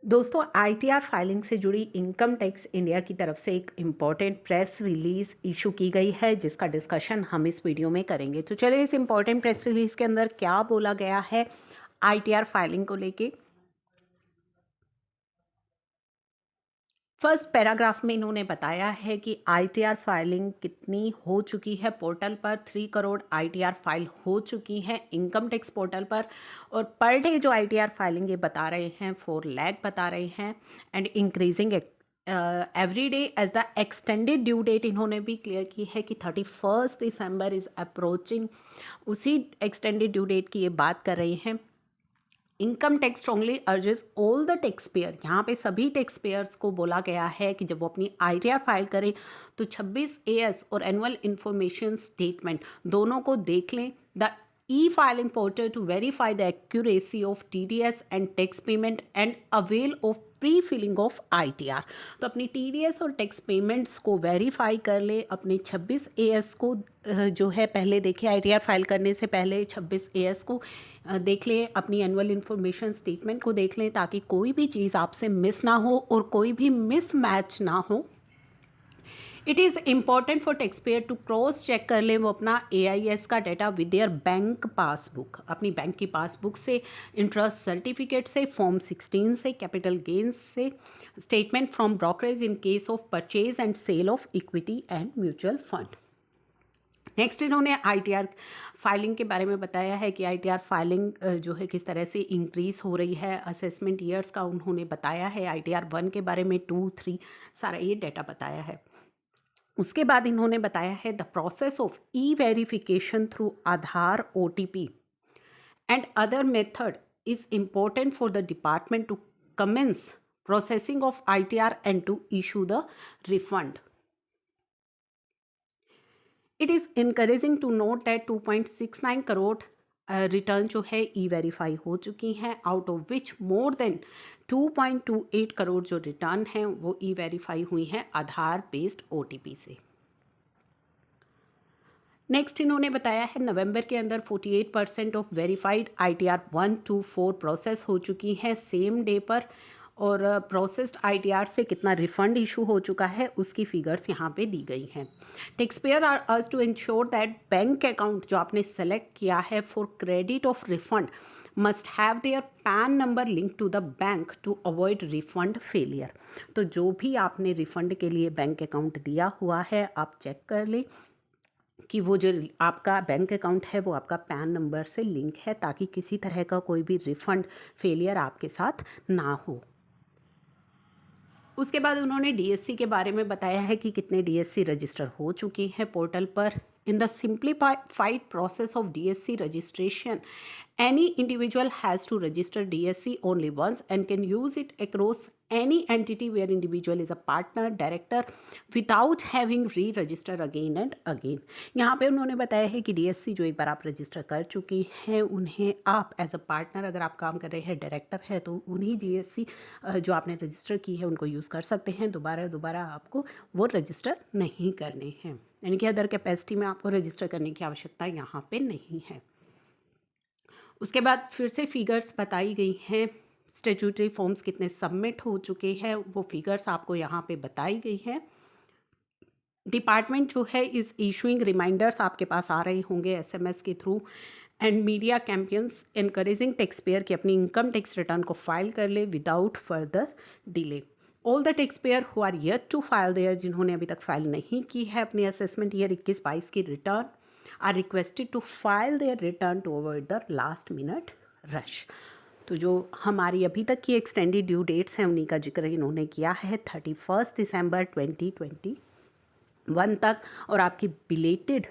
दोस्तों, ITR filing से जुड़ी इनकम टैक्स इंडिया की तरफ से एक इम्पॉर्टेंट प्रेस रिलीज इशू की गई है, जिसका डिस्कशन हम इस वीडियो में करेंगे। तो चलिए, इस इम्पॉर्टेंट प्रेस रिलीज के अंदर क्या बोला गया है आईटीआर फाइलिंग को लेके। फर्स्ट पैराग्राफ में इन्होंने बताया है कि आईटीआर फाइलिंग कितनी हो चुकी है पोर्टल पर। 3 करोड़ आईटीआर फाइल हो चुकी है इनकम टैक्स पोर्टल पर। और पर डे जो आईटीआर फाइलिंग ये बता रहे हैं 4 लाख बता रहे हैं, and increasing every day as the extended due date इन्होंने भी क्लियर की है कि 31 दिसंबर इज़ अप्रोचिंग। उसी एक्सटेंडेड ड्यू डेट की ये बात कर रहे हैं। Income tax strongly urges all the tax payer, यहाँ पे सभी टैक्स पेयर्स को बोला गया है कि जब वो अपनी आईटीआर फाइल करें तो 26 एएस और एनुअल इंफॉर्मेशन स्टेटमेंट दोनों को देख लें। The e filing portal to verify the accuracy of TDS and tax payment and avail of pre filling of ITR. तो अपनी टीडीएस और टैक्स पेमेंट्स को वेरीफाई कर ले। अपने 26 एएस को जो है पहले देखे, आईटीआर फाइल करने से पहले 26 एएस को देख लें, अपनी एनुअल इन्फॉर्मेशन स्टेटमेंट को देख लें, ताकि कोई भी चीज़ आपसे मिस ना हो और कोई भी मिस मैच ना हो। It is important for tax payer to cross check कर लें वो अपना एआईएस का data with their bank passbook, अपनी बैंक की पासबुक से, इंटरेस्ट सर्टिफिकेट से, फॉर्म 16 से, कैपिटल गेन्स से, statement from brokerage in case of purchase and sale of equity and mutual fund. Next इन्होंने आईटीआर फाइलिंग के बारे में बताया है कि आईटीआर फाइलिंग जो है किस तरह से इंक्रीज़ हो रही है। असेसमेंट ईयर्स का उन्होंने बताया है, आईटीआर 1 के बारे में, 2, 3 सारा ये डाटा बताया है। उसके बाद इन्होंने बताया है the process of e verification through Aadhaar OTP and other method is important for the department to commence processing of ITR and to issue the refund. It is encouraging to note that 2.69 crore return जो है e verify हो चुकी हैं, out of which more than 2.28 crore जो return हैं वो e verify हुई हैं आधार बेस्ड ओटीपी से। नेक्स्ट इन्होंने बताया है नवंबर के अंदर 48% of verified ITR 1 to 4 process हो चुकी हैं सेम डे पर। और प्रोसेस्ड आईटीआर से कितना रिफंड इशू हो चुका है उसकी फिगर्स यहाँ पे दी गई हैं। Tax payer are urged to ensure that bank account जो आपने सेलेक्ट किया है for credit of refund must have their PAN number link to the bank to avoid refund failure. तो जो भी आपने रिफंड के लिए बैंक अकाउंट दिया हुआ है आप चेक कर लें कि वो जो आपका बैंक अकाउंट है वो आपका पैन नंबर से लिंक है, ताकि किसी तरह का कोई भी रिफ़ंड फेलियर आपके साथ ना हो। उसके बाद उन्होंने डीएससी के बारे में बताया है कि कितने डीएससी रजिस्टर हो चुके हैं पोर्टल पर। In the simplified process of DSC registration any individual has to register DSC only once and can use it across any entity where individual is a partner director without having re-register again and again। यहाँ पे उन्होंने बताया है कि DSC जो एक बार आप register कर चुकी हैं उन्हें आप एज अ पार्टनर अगर आप काम कर रहे हैं, डायरेक्टर है, तो उन्हीं DSC जो आपने रजिस्टर की है उनको यूज़ कर सकते हैं। दोबारा दोबारा आपको वो रजिस्टर नहीं करने हैं, यानी कि अदर कैपेसिटी में आपको रजिस्टर करने की आवश्यकता यहाँ पे नहीं है। उसके बाद फिर से फिगर्स बताई गई हैं, स्टेचूटरी फॉर्म्स कितने सबमिट हो चुके हैं वो फिगर्स आपको यहाँ पे बताई गई है। डिपार्टमेंट जो है इस इशूइंग रिमाइंडर्स आपके पास आ रहे होंगे एसएमएस के through, and media campaigns encouraging tax payer कि अपनी इनकम टैक्स रिटर्न को फाइल कर ले without further delay. All the tax payer who are yet to file their, जिन्होंने अभी तक फाइल नहीं की है अपनी असेसमेंट ईयर 21-22 की return, are requested to file their return to avoid the last minute rush. तो जो हमारी अभी तक की एक्सटेंडेड ड्यू डेट्स हैं उन्हीं का जिक्र इन्होंने किया है 31 दिसंबर 2021 तक, और आपकी बिलेटेड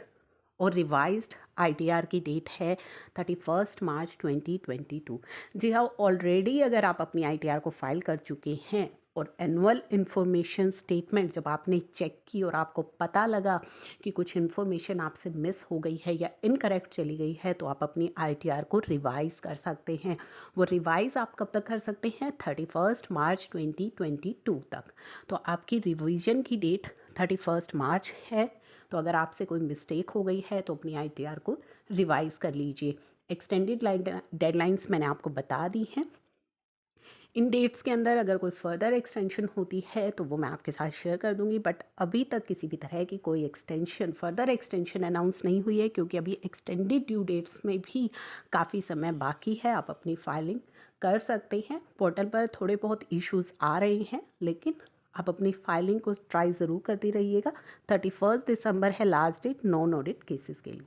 और रिवाइज्ड आईटीआर की डेट है 31 मार्च 2022। जी हाँ, ऑलरेडी अगर आप अपनी आईटीआर को फाइल कर चुके हैं और एनुअल इन्फॉर्मेशन स्टेटमेंट जब आपने चेक की और आपको पता लगा कि कुछ इन्फॉर्मेशन आपसे मिस हो गई है या इनकरेक्ट चली गई है, तो आप अपनी आईटीआर को रिवाइज़ कर सकते हैं। वो रिवाइज़ आप कब तक कर सकते हैं? 31 मार्च 2022 तक। तो आपकी रिवीजन की डेट 31 मार्च है। तो अगर आपसे कोई मिस्टेक हो गई है तो अपनी आईटीआर को रिवाइज़ कर लीजिए। एक्सटेंडेड डेडलाइंस मैंने आपको बता दी हैं। इन डेट्स के अंदर अगर कोई फर्दर एक्सटेंशन होती है तो वो मैं आपके साथ शेयर कर दूंगी, बट अभी तक किसी भी तरह की कोई एक्सटेंशन फर्दर एक्सटेंशन अनाउंस नहीं हुई है, क्योंकि अभी एक्सटेंडेड ड्यू डेट्स में भी काफ़ी समय बाकी है। आप अपनी फाइलिंग कर सकते हैं। पोर्टल पर थोड़े बहुत इश्यूज़ आ रहे हैं, लेकिन आप अपनी फाइलिंग को ट्राई ज़रूर करती रहिएगा। 31 दिसंबर है last date non audit cases के लिए।